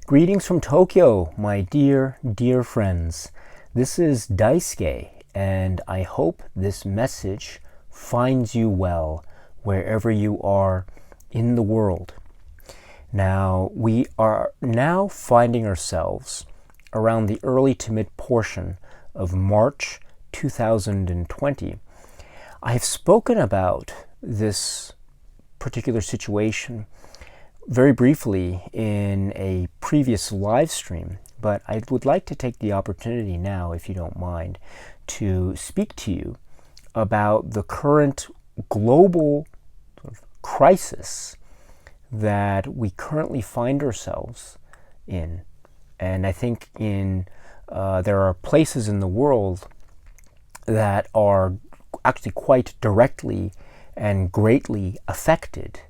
Greetings from Tokyo, my dear, dear friends. This is Daisuke, and I hope this message finds you well wherever you are in the world. Now, we are now finding ourselves around the early to mid portion of March 2020. I have spoken about this particular situation very briefly in a previous live stream, but I would like to take the opportunity now, if you don't mind, to speak to you about the current global crisis that we currently find ourselves in. And I think there are places in the world that are actually quite directly and greatly affected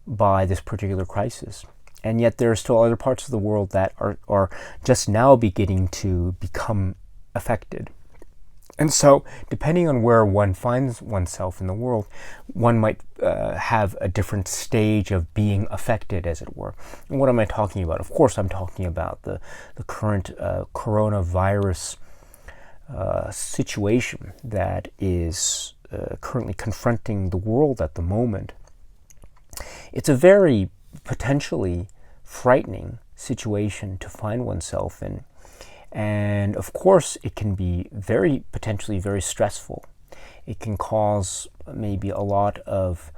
by this particular crisis. And yet there are still other parts of the world that are just now beginning to become affected. And so, depending on where one finds oneself in the world, one might have a different stage of being affected, as it were. And what am I talking about? Of course, I'm talking about the current coronavirus situation that is currently confronting the world at the moment. It's a very potentially frightening situation to find oneself in. And of course, it can be potentially very stressful. It can cause maybe a lot of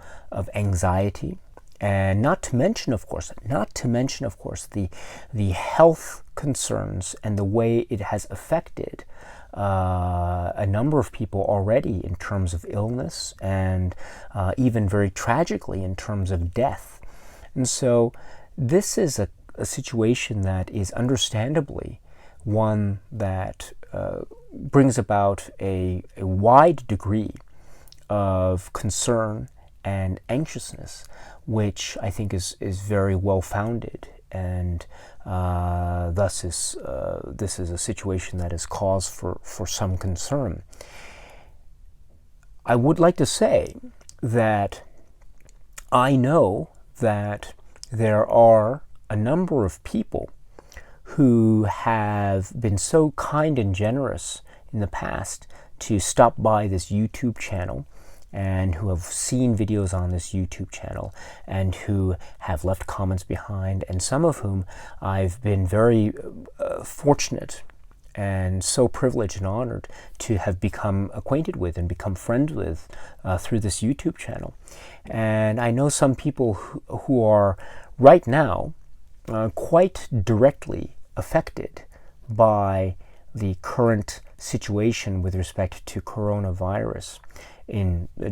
anxiety. And not to mention, of course, the health concerns and the way it has affected a number of people already in terms of illness and even very tragically in terms of death. And so this is a situation that is understandably one that brings about a wide degree of concern and anxiousness, which I think is very well founded, and thus this is a situation that is cause for some concern. I would like to say that I know that there are a number of people who have been so kind and generous in the past to stop by this YouTube channel, and who have seen videos on this YouTube channel, and who have left comments behind, and some of whom I've been very fortunate and so privileged and honored to have become acquainted with and become friends with through this YouTube channel. And I know some people who are right now quite directly affected by the current situation with respect to coronavirus,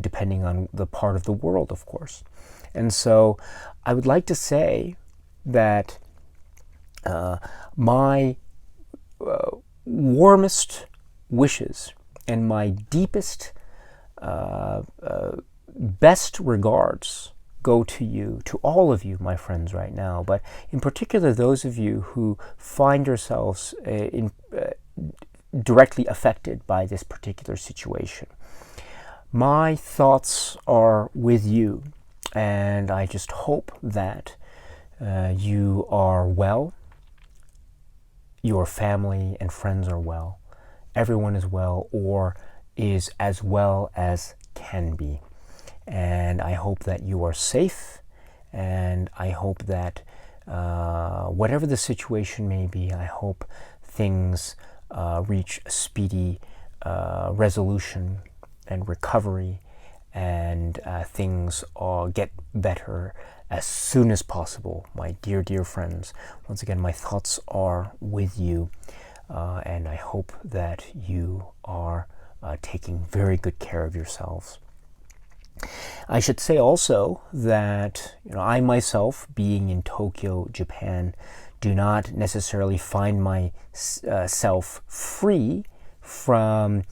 depending on the part of the world, of course. And so I would like to say that my warmest wishes and my deepest, best regards go to you, to all of you, my friends, right now, but in particular those of you who find yourselves directly affected by this particular situation. My thoughts are with you, and I just hope that you are well, your family and friends are well, everyone is well, or is as well as can be. And I hope that you are safe, and I hope that whatever the situation may be, I hope things reach a speedy resolution and recovery, and things get better as soon as possible. My dear, dear friends, once again, my thoughts are with you, and I hope that you are taking very good care of yourselves. I should say also that I myself, being in Tokyo, Japan, do not necessarily find myself free from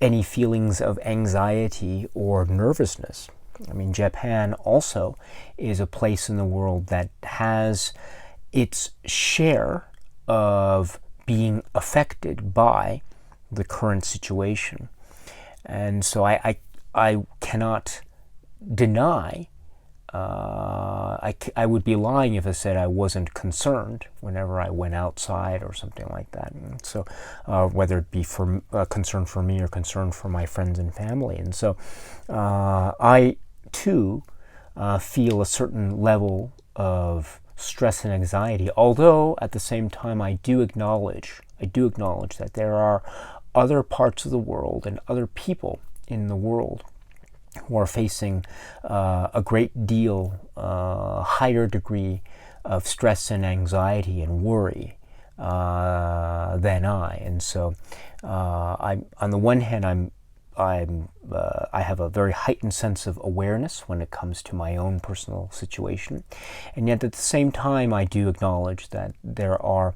any feelings of anxiety or nervousness. I mean, Japan also is a place in the world that has its share of being affected by the current situation. And so I cannot deny, I would be lying if I said I wasn't concerned whenever I went outside or something like that. And so whether it be for concern for me or concern for my friends and family. And so I too feel a certain level of stress and anxiety, although at the same time I do acknowledge that there are other parts of the world and other people in the world who are facing a great deal higher degree of stress and anxiety and worry than I. And so I'm, on the one hand, I have a very heightened sense of awareness when it comes to my own personal situation, and yet at the same time I do acknowledge that there are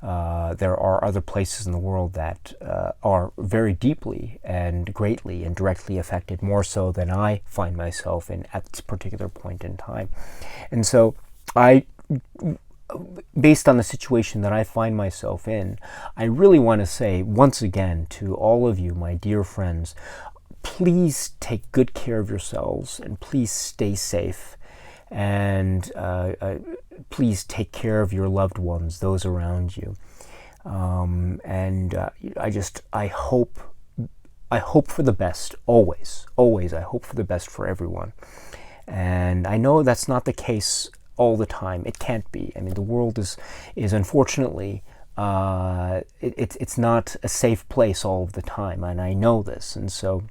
other places in the world that are very deeply and greatly and directly affected, more so than I find myself in at this particular point in time. And so based on the situation that I find myself in, I really want to say once again to all of you, my dear friends, please take good care of yourselves and please stay safe, and please take care of your loved ones, those around you. I hope for the best, always I hope for the best for everyone. And I know that's not the case all the time. It can't be. I mean, the world is unfortunately, it's not a safe place all of the time, and I know this. And so,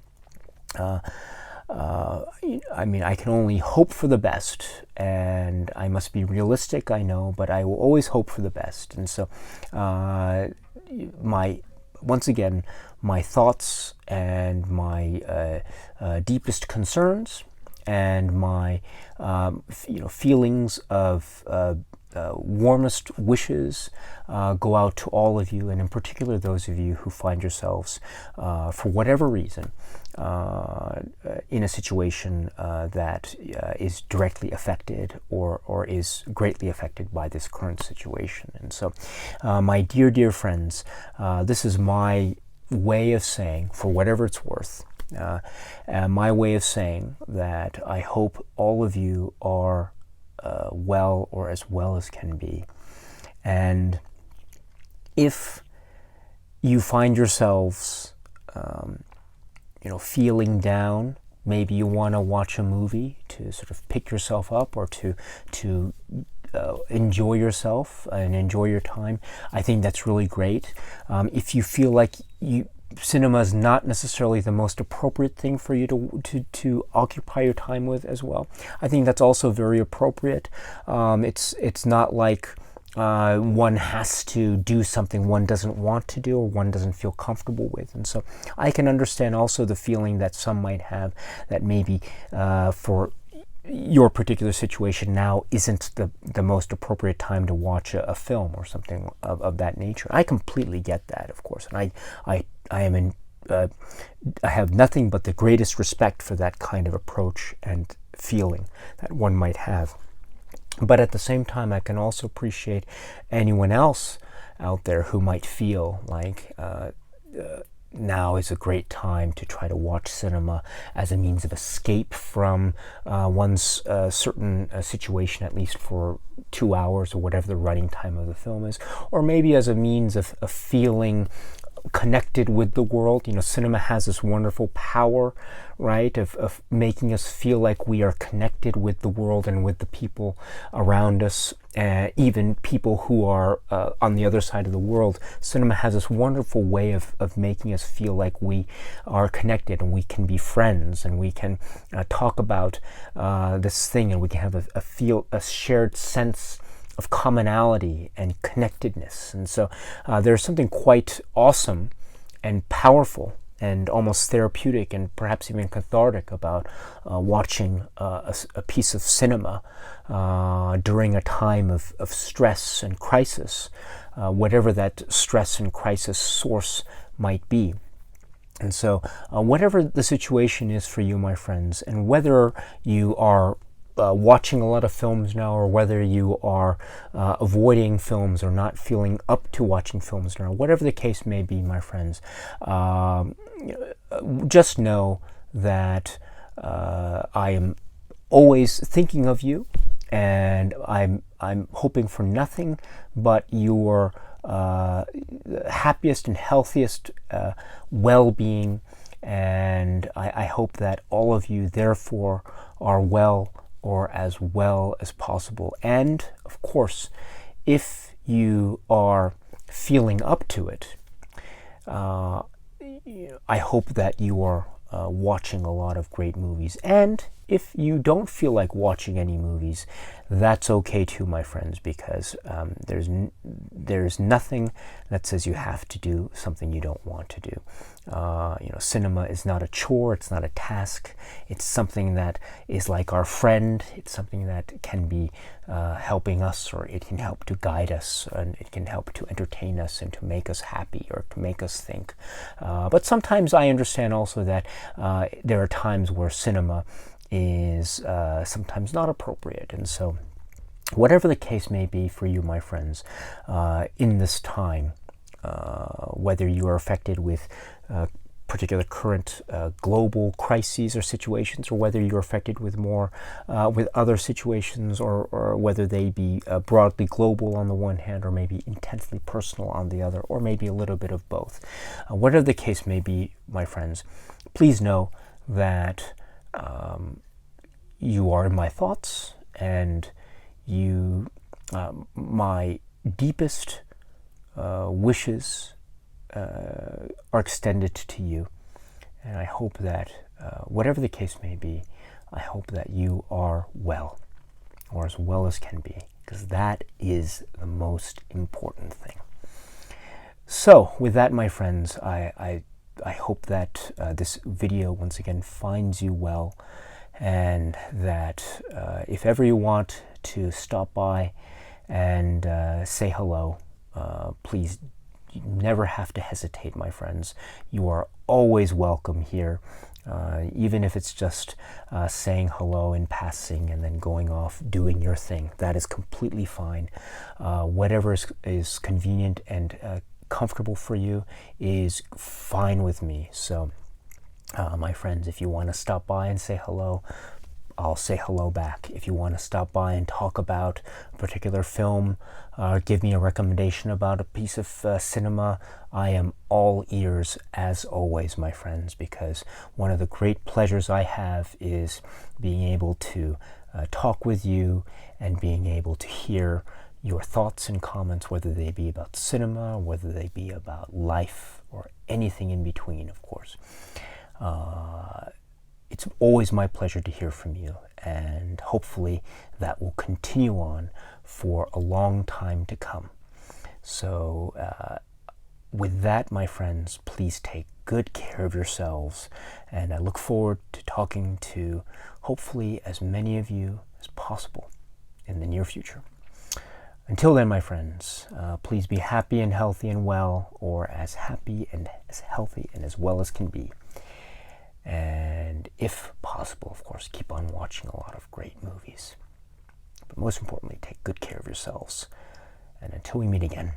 I mean, I can only hope for the best, and I must be realistic, I know, but I will always hope for the best. And so, once again, my thoughts and my deepest concerns and my feelings of warmest wishes go out to all of you, and in particular those of you who find yourselves, for whatever reason, in a situation that is directly affected or is greatly affected by this current situation. And so, my dear friends, this is my way of saying, for whatever it's worth, my way of saying that I hope all of you are well, or as well as can be. And if you find yourselves feeling down, maybe you want to watch a movie to sort of pick yourself up, or to enjoy yourself and enjoy your time, I think that's really great. If you feel like cinema is not necessarily the most appropriate thing for you to occupy your time with as well, I think that's also very appropriate. It's not like one has to do something one doesn't want to do or one doesn't feel comfortable with. And so I can understand also the feeling that some might have, that maybe for your particular situation now isn't the most appropriate time to watch a film or something of that nature. I completely get that, of course, and I have nothing but the greatest respect for that kind of approach and feeling that one might have. But at the same time, I can also appreciate anyone else out there who might feel like now is a great time to try to watch cinema as a means of escape from one's certain situation, at least for 2 hours or whatever the running time of the film is, or maybe as a means of feeling connected with the world. Cinema has this wonderful power, right, of making us feel like we are connected with the world and with the people around us, even people who are on the other side of the world. Cinema has this wonderful way of making us feel like we are connected and we can be friends and we can talk about this thing, and we can have a shared sense of commonality and connectedness. And so there's something quite awesome and powerful and almost therapeutic and perhaps even cathartic about watching a piece of cinema during a time of stress and crisis, whatever that stress and crisis source might be. And so whatever the situation is for you, my friends, and whether you are watching a lot of films now, or whether you are avoiding films or not feeling up to watching films now, whatever the case may be, my friends, just know that I am always thinking of you, and I'm hoping for nothing but your happiest and healthiest well-being, and I hope that all of you therefore are well, or as well as possible. And of course, if you are feeling up to it, I hope that you are watching a lot of great movies. And if you don't feel like watching any movies, that's okay too, my friends, because there's nothing that says you have to do something you don't want to do. Cinema is not a chore, it's not a task, it's something that is like our friend. It's something that can be helping us, or it can help to guide us, and it can help to entertain us and to make us happy, or to make us think. But sometimes I understand also that there are times where cinema is sometimes not appropriate. And so whatever the case may be for you, my friends, in this time, whether you are affected with particular current global crises or situations, or whether you're affected with more with other situations, or whether they be broadly global on the one hand, or maybe intensely personal on the other, or maybe a little bit of both. Whatever the case may be, my friends, please know that you are in my thoughts, and you, my deepest wishes are extended to you. And I hope that whatever the case may be, I hope that you are well, or as well as can be, because that is the most important thing. So with that, my friends, I hope that this video once again finds you well, and that if ever you want to stop by and say hello, please, you never have to hesitate, my friends. You are always welcome here, even if it's just saying hello in passing and then going off doing your thing. That is completely fine. Whatever is convenient and comfortable for you is fine with me. So my friends, if you want to stop by and say hello, I'll say hello back. If you want to stop by and talk about a particular film, give me a recommendation about a piece of cinema, I am all ears as always, my friends, because one of the great pleasures I have is being able to talk with you and being able to hear your thoughts and comments, whether they be about cinema, whether they be about life, or anything in between, of course. It's always my pleasure to hear from you, and hopefully that will continue on for a long time to come. So with that, my friends, please take good care of yourselves, and I look forward to talking to hopefully as many of you as possible in the near future. Until then, my friends, please be happy and healthy and well, or as happy and as healthy and as well as can be. And if possible, of course, keep on watching a lot of great movies. But most importantly, take good care of yourselves. And until we meet again,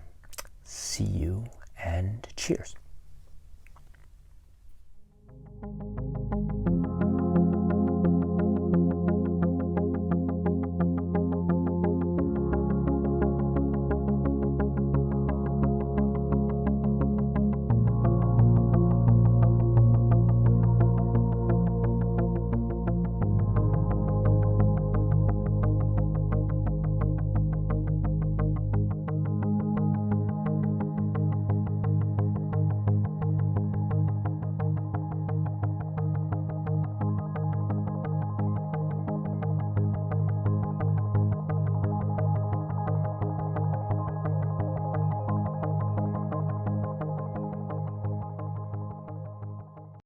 see you and cheers.